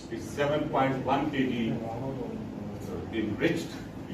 7.1 kg enriched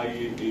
IAEA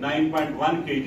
9.1 kg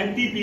NTP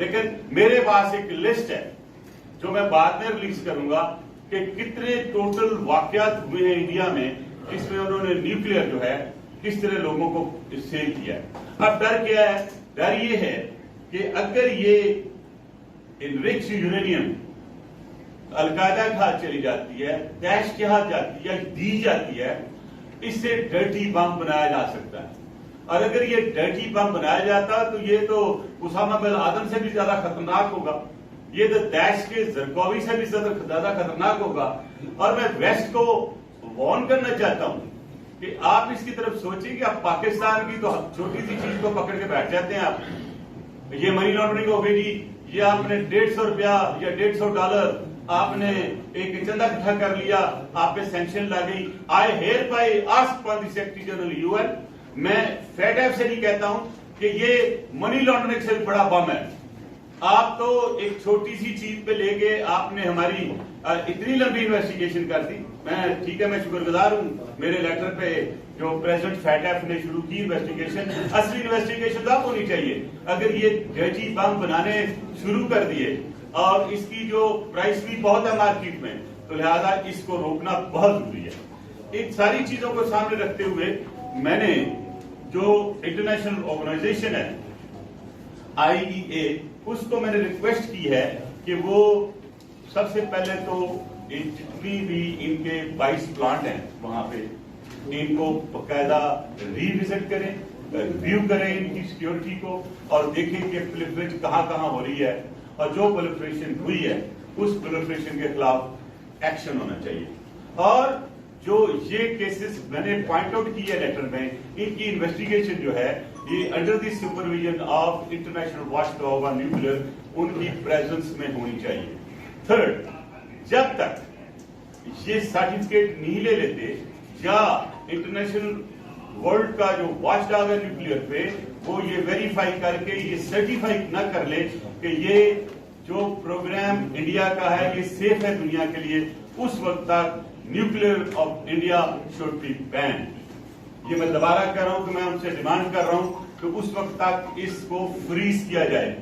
لیکن میرے پاس ایک لسٹ ہے جو میں بعد میں ریلیز کروں گا کہ کتنے ٹوٹل واقعات ہوئے ہیں انڈیا میں جس میں انہوں نے نیوکلیر جو ہے کس طرح لوگوں کو سیل کیا ہے۔ اب ڈر کیا ہے؟ ڈر یہ ہے کہ اگر یہ انریچ یورینیم القاعدہ کے ہاتھ چلی جاتی ہے، داعش کے ہاتھ جاتی ہے، دی جاتی ہے، اس سے ڈرٹی بم بنایا جا سکتا ہے۔ اور اگر یہ ڈرٹی بم بنایا جاتا تو یہ تو اسامہ بن لادن سے بھی زیادہ خطرناک ہوگا، یہ تو داعش کے زرقاوی سے بھی زیادہ خطرناک ہوگا۔ اور میں ویسٹ کو وارن کرنا چاہتا ہوں کہ آپ اس کی طرف سوچیں کہ آپ پاکستان کی تو چھوٹی سی چیز کو پکڑ کے بیٹھ جاتے ہیں، آپ یہ منی لانڈرنگ ہو گئی جی، یہ آپ نے $150 یا $150 آپ نے ایک چندہ اکٹھا کر لیا، آپ پہ سینکشن لا گئی۔ I hereby ask for the secretary general UN، میں فیٹ ایف سے نہیں کہتا ہوں کہ یہ منی لانڈرنگ سے بڑا بم ہے۔ آپ تو ایک چھوٹی سی چیز پہ لے کے آپ نے ہماری اتنی لمبی انویسٹیگیشن کر دی۔ میں ٹھیک ہے، میں شکر گزار ہوں میرے لیٹر پہ جو پریزیڈنٹ فیٹ ایف نے شروع کی انویسٹیگیشن، اصلی انویسٹیگیشن تو اب ہونی چاہیے۔ اگر یہ ڈرٹی بم بنانے شروع کر دیے اور اس کی جو پرائس بھی بہت ہے مارکیٹ میں، تو لہذا اس کو روکنا بہت ضروری ہے۔ ان ساری چیزوں کو سامنے رکھتے ہوئے میں نے جو انٹرنیشنل آرگنائزیشن ہے IAEA، اس کو میں نے ریکویسٹ کی ہے کہ وہ سب سے پہلے تو جتنی بھی ان کے 22 پلانٹ ہیں وہاں پہ، ان کو باقاعدہ ری وزٹ کریں، ریویو کریں ان کی سیکیورٹی کو، اور دیکھیں کہ پرولیفریشن کہاں کہاں ہو رہی ہے، اور جو پرولیفریشن ہوئی ہے اس پرولیفریشن کے خلاف ایکشن ہونا چاہیے۔ اور جو یہ کیسز میں نے پوائنٹ آؤٹ کی ہے لیٹر میں، ان کی انویسٹیگیشن جو ہے یہ under the supervision of international watch dog on nuclear, ان کی پریزنس میں ہونی چاہیے۔ تھرڈ، جب تک یہ سرٹیفکیٹ نہیں لے لیتے یا انٹرنیشنل ورلڈ کا جو واچ ڈاگ ہے نیوکلیر پہ، وہ یہ ویریفائی کر کے یہ سرٹیفائی نہ کر لے کہ یہ جو پروگرام انڈیا کا ہے یہ سیف ہے دنیا کے لیے، اس وقت تک nuclear of India should be banned. یہ میں دوبارہ کہہ رہا ہوں کہ میں ان سے ڈیمانڈ کر رہا ہوں کہ اس وقت تک اس کو فریز کیا جائے،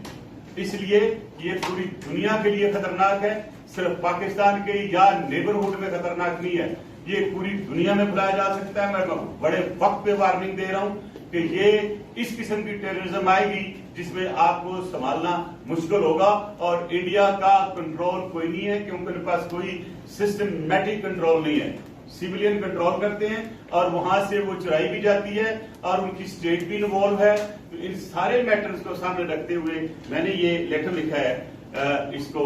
اس لیے یہ پوری دنیا کے لیے خطرناک ہے، صرف پاکستان کے یا نیبرہڈ میں خطرناک نہیں ہے، یہ پوری دنیا میں پھیلایا جا سکتا ہے۔ میں بڑے وقت پہ وارننگ دے رہا ہوں کہ یہ اس قسم کی ٹیررزم آئے گی جس میں آپ کو سنبھالنا مشکل ہوگا، اور انڈیا کا کنٹرول کوئی نہیں ہے کیونکہ ان کے پاس کوئی سسٹمیٹک کنٹرول نہیں ہے، سیویلین کنٹرول کرتے ہیں اور وہاں سے وہ چرائی بھی جاتی ہے اور ان کی اسٹیٹ بھی انوالو ہے۔ تو ان سارے میٹرز کو سامنے رکھتے ہوئے میں نے یہ لیٹر لکھا ہے اس کو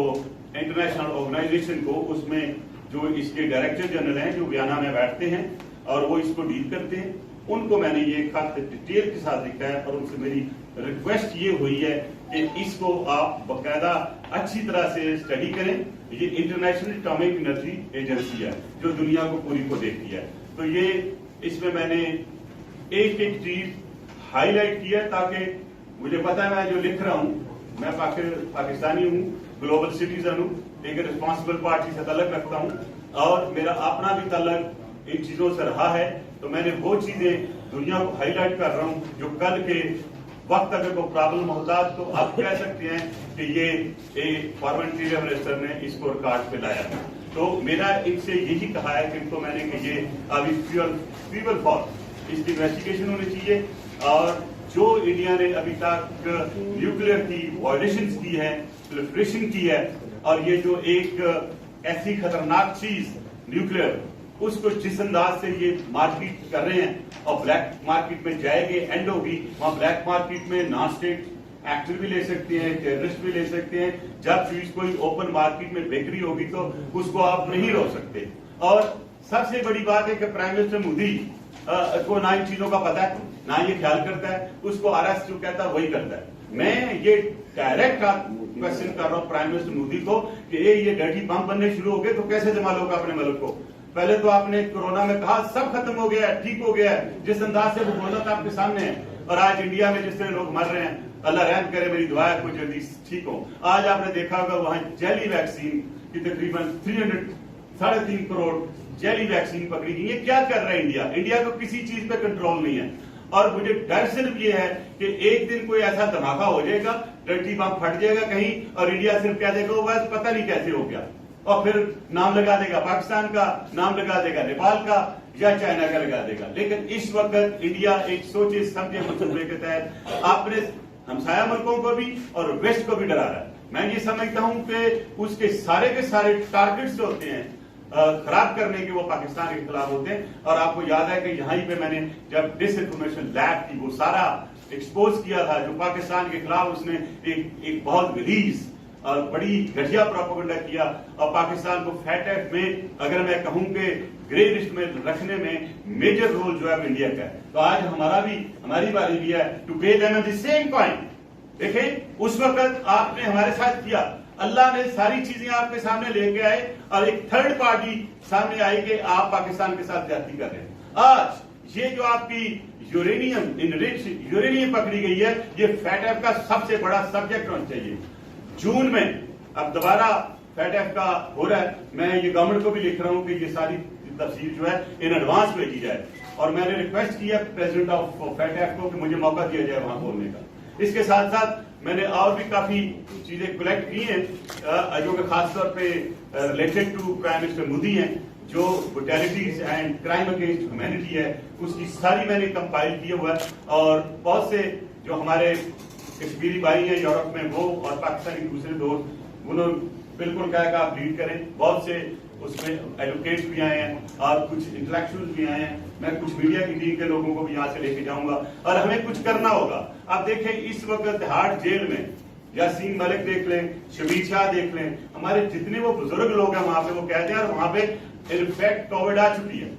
انٹرنیشنل آرگنائزیشن کو، اس میں جو اس کے ڈائریکٹر جنرل ہیں جو ویانا میں بیٹھتے ہیں اور وہ اس کو ڈیل کرتے ہیں، ان کو میں نے یہ خط ڈیٹیل کے ساتھ لکھا ہے، اور ان سے میری ریکویسٹ یہ ہوئی ہے کہ اس کو آپ باقاعدہ اچھی طرح سے اسٹڈی کریں۔ یہ انٹرنیشنل اٹامک انرجی ایجنسی ہے جو دنیا کو پوری کو دیکھتی ہے، تو یہ اس میں نے ایک ایک چیز ہائی لائٹ کی ہے تاکہ مجھے پتا ہے میں جو لکھ رہا ہوں، میں پاکستانی ہوں، گلوبل سٹیزن ہوں، ایک ریسپانسبل پارٹی سے تعلق رکھتا ہوں اور میرا اپنا بھی تعلق ان چیزوں سے رہا ہے، تو میں نے وہ چیزیں دنیا کو ہائی لائٹ کر رہا ہوں جو کل کے وقت اگر کوئی پرابلم ہوتا تو آپ کہہ سکتے ہیں کہ یہ ایک فارمر انٹیریئر منسٹر نے اس کو ریکارڈ پہ لایا۔ تو میرا ان سے یہی کہا ہے کہ ان کو میں نے کہ یہ ابھی فیول فار اس کی انویسٹیگیشن ہونی چاہیے، اور جو انڈیا نے ابھی تک نیوکلیر کی وائلیشنز کی ہے، پرولیفریشن کی ہے، اور یہ جو ایک ایسی خطرناک چیز نیوکلیر، اس کو جس انداز سے یہ مارکیٹ کر رہے ہیں اور بلیک مارکیٹ میں جائے گی، اینڈ ہوگی وہاں بلیک مارکیٹ میں نان اسٹیٹ ایکٹر بھی لے سکتے ہیں، ٹیررسٹ بھی لے سکتے ہیں۔ جب چیز کوئی اوپن مارکیٹ میں بیکری ہوگی تو اس کو آپ نہیں روک سکتے۔ اور سب سے بڑی بات ہے کہ پرائم منسٹر مودی کو نہ ان چیزوں کا پتا ہے، نہ یہ خیال کرتا ہے، اس کو RS جو کہتا ہے وہی کرتا ہے۔ میں یہ ڈائریکٹ کوشچن کر رہا ہوں پرائم منسٹر مودی کو کہ یہ ڈرٹی بم بننے شروع ہو گئے تو کیسے سنبھالو ہوگا اپنے ملک کو؟ پہلے تو آپ نے کورونا میں کہا سب ختم ہو گیا ہے، ٹھیک ہو گیا ہے، جس انداز سے وہ بولا تھا آپ کے سامنے ہے، اور آج انڈیا میں جس طرح لوگ مر رہے ہیں، اللہ رحم کرے، میری دعا ہے کوئی جلدی ٹھیک ہو۔ آج آپ نے دیکھا ہوگا وہاں جیلی ویکسین کی تقریباً 3.5 کروڑ جیلی ویکسین پکڑی گئی۔ یہ کیا کر رہا ہے انڈیا؟ انڈیا کو کسی چیز پہ کنٹرول نہیں ہے، اور مجھے ڈر صرف یہ ہے کہ ایک دن کوئی ایسا دھماکہ ہو جائے گا, ڈرٹی بم پھٹ جائے گا کہیں, اور انڈیا صرف کہہ دے گا بس پتہ نہیں کیسے ہو گیا, اور پھر نام لگا دے گا پاکستان کا, نام لگا دے گا نیپال کا یا چائنا کا لگا دے گا. لیکن اس وقت انڈیا ایک سوچے سمجھے منصوبے کے تحت اپنے ہمسایہ ملکوں کو بھی اور ویسٹ کو بھی ڈرا رہا ہے. میں یہ سمجھتا ہوں کہ اس کے سارے ٹارگٹس جو ہوتے ہیں خراب کرنے کے, وہ پاکستان کے خلاف ہوتے ہیں. اور آپ کو یاد ہے کہ یہاں پہ میں نے جب ڈس انفارمیشن لیب تھی وہ سارا ایکسپوز کیا تھا, جو پاکستان کے خلاف اس نے ایک بہت غلیظ اور بڑی گھٹیا پروپیگنڈا کیا, اور پاکستان کو FATF میں اگر میں کہوں کہ گرے لسٹ میں رکھنے میں میجر رول جو ہے انڈیا کا ہے. تو آج ہماری باری بھی ہے to pay them at the same point. دیکھیں اس وقت آپ نے ہمارے ساتھ کیا, اللہ نے ساری چیزیں آپ کے سامنے لے کے آئے, اور ایک تھرڈ پارٹی سامنے آئی کہ آپ پاکستان کے ساتھ زیادتی کر رہے ہیں. آج یہ جو آپ کی یورینیم پکڑی گئی ہے, یہ FATF کا سب سے بڑا سبجیکٹ ہونا چاہیے. جون میں اب دوبارہ FATF کا ہو رہا ہے. میں یہ گورنمنٹ کو بھی لکھ رہا ہوں کہ یہ ساری تفصیل جو ہے ان ایڈوانس بھیجی جائے, اور میں نے ریکویسٹ کیا پریزیڈنٹ آف FATF کو کہ مجھے موقع دیا جائے وہاں بولنے کا. اس کے ساتھ ساتھ میں نے اور بھی کافی چیزیں کلیکٹ کی ہیں جو کہ خاص طور پہ related to prime minister Modi ہیں, جو brutalities and crime against humanity ہے اس کی ساری میں نے کمپائل کیا ہوا ہے. اور بہت سے جو ہمارے کشمیری بھائی ہیں یورپ میں وہ اور پاکستانی دوسرے دوست, انہوں نے بالکل کہا کہ آپ لیڈ کریں. بہت سے اس میں ایڈوکیٹس بھی آئے ہیں اور کچھ انٹلیکچوئل بھی آئے ہیں. میں کچھ میڈیا کی ٹیم کے لوگوں کو بھی یہاں سے لے کے جاؤں گا, اور ہمیں کچھ کرنا ہوگا. آپ دیکھیں اس وقت ہارٹ جیل میں یاسین ملک دیکھ لیں, شبیر شاہ دیکھ لیں, ہمارے جتنے وہ بزرگ لوگ ہیں وہاں پہ وہ کہتے ہیں, اور وہاں پہ انفیکٹ کووڈ آ چکی ہے,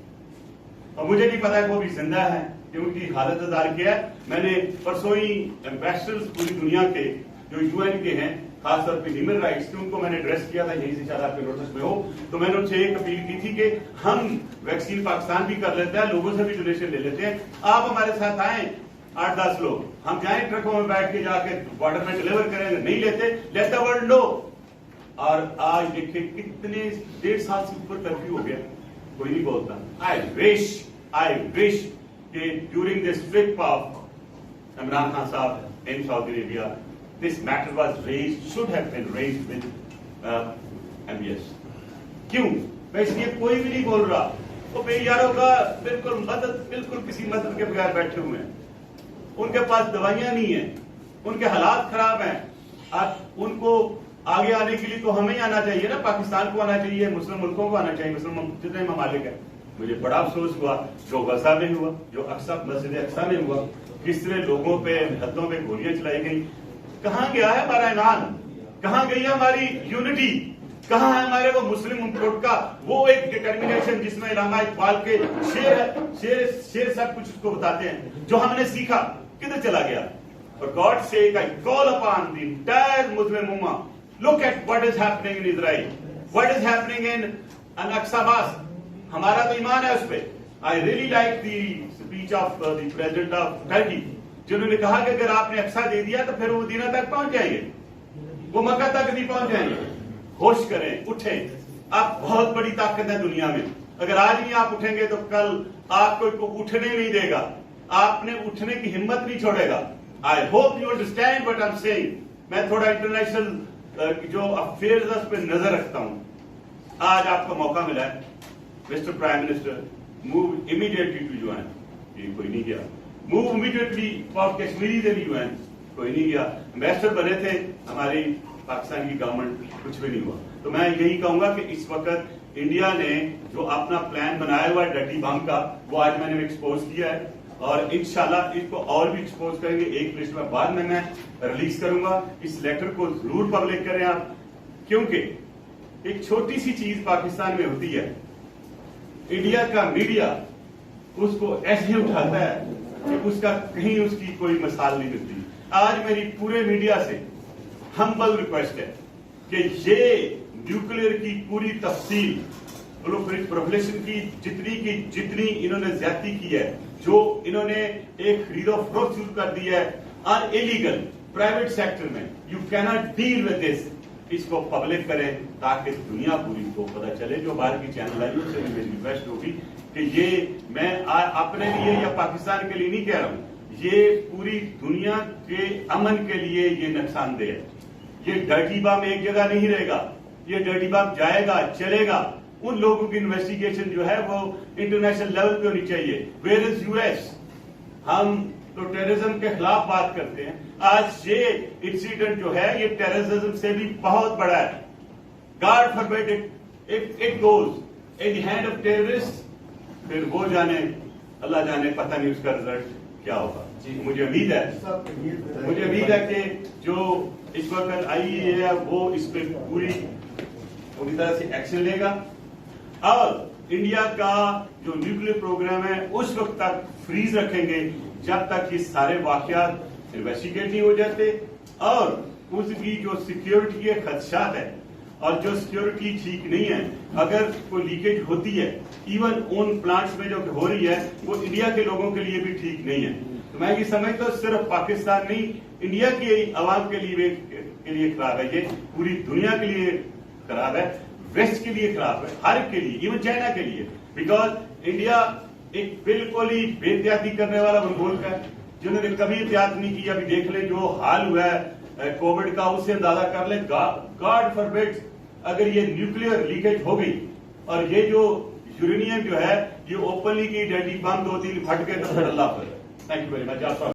اور مجھے نہیں پتا کہ وہ بھی زندہ ہے کہ ان کی حالت ازار کیا ہے. میں نے پرسوں ہی ایمبیسڈرز پوری دنیا کے جو UN کے ہیں, خاص طور پہ ہیومن رائٹس کے, ان کو میں نے ایڈریس کیا تھا, یہیں سے شاید آپ کے نوٹس میں ہو, تو میں نے ان سے ایک اپیل کی تھی کہ ہم ویکسین پاکستان بھی کر لیتے ہیں, لوگوں سے بھی ڈونیشن لے لیتے ہیں, آپ ہمارے ساتھ آئیں 8-10 لوگ, ہم جائیں ٹرکوں میں بیٹھ کے جا کے بارڈر میں ڈلیور کریں. نہیں لیتے, لیٹ دا ورلڈ نو. اور آج دیکھیں کتنے 1.5 سال سے اوپر کرفیو ہو گیا, کوئی نہیں بولتا. I wish کہ during this trip of Imran Khan صاحب in Saudi Arabia, this matter was raised, should have been raised with MBS. کیوں؟ اس لیے کوئی بھی نہیں بول رہا. وہ بے یاروں کا بالکل کسی مدد کے بغیر بیٹھے ہوئے ہیں, ان کے پاس دوائیاں نہیں ہیں, ان کے حالات خراب ہیں. اب ان کو آگے آنے کے لیے تو ہمیں آنا چاہیے نا, پاکستان کو آنا چاہیے, مسلم ملکوں کو آنا چاہیے, مسلم جتنے ممالک ہیں. مجھے بڑا افسوس ہوا جو غزہ میں ہوا, جو مسجد اقصی میں ہوا, کس طرح لوگوں پہ حدوں پہ گولیاں چلائی گئی. کہاں گیا ہے ہمارا ایمان, کہاں گئی ہے ہماری یونٹی, کہاں ہے ہمارے وہ مسلم امپورٹ کا وہ ایک ڈٹرمنیشن جس میں علامہ اقبال کے شعر سب کچھ اس کو بتاتے ہیں, جو ہم نے سیکھا کدھر چلا گیا. For God's sake, I call upon the entire Muslim Ummah, look at what is happening in Israel, what is happening in Al-Aqsa Mosque. ہمارا تو ایمان ہے اس پہ. I really like the speech of the President of Turkey, جنہوں نے کہا کہ اگر آپ نے اقصی دے دیا تو پھر وہ مدینہ تک پہنچ جائیں گے, وہ مکہ تک نہیں پہنچ جائیں گے. ہوش کریں, اٹھیں. آپ بہت بڑی طاقت ہے دنیا میں. اگر آج نہیں آپ اٹھیں گے تو کل آپ کو اٹھنے نہیں دے گا, آپ نے اٹھنے کی ہمت نہیں چھوڑے گا. I hope you understand what I'm saying. میں تھوڑا انٹرنیشنل جو افیئرز اس پہ نظر رکھتا ہوں. آج آپ کو موقع ملا ہے, Mr. Prime Minister, move immediately to UN. یہ کوئی نہیں گیا. Move immediately for Kashmiris in UN. کوئی نہیں گیا. ایمبیسڈر بنے تھے ہماری پاکستان کی گورنمنٹ, کچھ بھی نہیں ہوا. تو میں یہی کہوں گا کہ اس وقت انڈیا نے جو اپنا پلان بنایا ہوا ہے ڈرٹی بم کا, وہ آج میں نے ایکسپوز کیا ہے, اور انشاءاللہ اس کو اور بھی ایکسپوز کریں گے. ایک لسٹ میں بعد میں ریلیز کروں گا. اس لیٹر کو ضرور پبلک کریں آپ, کیونکہ ایک چھوٹی سی چیز پاکستان میں ہوتی ہے, انڈیا کا میڈیا اس کو ایسے اٹھاتا ہے کہ اس کا کہیں اس کی کوئی مثال نہیں ملتی. آج میری پورے میڈیا سے ہمبل ریکویسٹ ہے کہ یہ نیوکلیئر کی پوری تفصیل, پروفلیشن کی جتنی انہوں نے زیادتی کی ہے, جو انہوں نے ایک خرید و فروخت شروع کر دی ہے ان ایلیگل پرائیویٹ سیکٹر میں, یو کی ناٹ ڈیل ود دس. اس کو پبلک کریں تاکہ دنیا پوری کو پتہ چلے. جو باہر کی چینل آئی ان سے بھی میری ریکویسٹ ہوگی کہ یہ میں اپنے لیے یا پاکستان کے لیے نہیں کہہ رہا ہوں, یہ پوری دنیا کے امن کے لیے یہ نقصان دہ ہے. یہ ڈرٹی بام ایک جگہ نہیں رہے گا, یہ ڈرٹی بام جائے گا, چلے گا. ان لوگوں کی انویسٹیگیشن جو ہے وہ انٹرنیشنل لیول پہ ہونی چاہیے. Where is U S? ہم تو ٹیررزم کے خلاف بات کرتے ہیں. آج یہ انسیڈنٹ جو ہے یہ ٹیررزم سے بھی بہت بڑا ہے. God forbid it goes in the hand of terrorist, پھر وہ جانے, اللہ جانے, پتہ نہیں اس کا رزلٹ کیا ہوگا. مجھے امید ہے کہ جو اس وقت آئی ہے وہ اس پہ پوری طرح سے ایکشن لے گا, اور انڈیا کا جو نیوکلیر پروگرام ہے اس وقت تک فریز رکھیں گے جب تک یہ سارے واقعات انویسٹیگیٹ نہیں ہو جاتے, اور اس کی جو سیکیورٹی کے خدشات ہیں اور جو سیکیورٹی ٹھیک نہیں ہے, اگر کوئی لیکیج ہوتی ہے ایون ان پلانٹس میں جو ہو رہی ہے وہ انڈیا کے لوگوں کے لیے بھی ٹھیک نہیں ہے. تو میں یہ سمجھتا ہوں صرف پاکستان نہیں, انڈیا کی عوام کے لیے خراب ہے, یہ پوری دنیا کے لیے خراب ہے, ویسٹ کے لیے خراب ہے, ہر کے لیے, ایون چائنا کے لیے. بیکاز انڈیا ایک بالکل ہی بے احتیاطی کرنے والا ملک ہے, جنہوں نے کبھی احتیاط نہیں کی. ابھی دیکھ لیں جو حال ہوا ہے کووڈ کا, اس سے اندازہ کر لیں. گاڈ فاربیڈ اگر یہ نیوکلیئر لیکیج ہو گئی اور یہ جو یورینیم جو ہے یہ اوپنلی کی ڈرٹی بم 2-3 پھٹ کے تو اللہ پر. Thank you very much.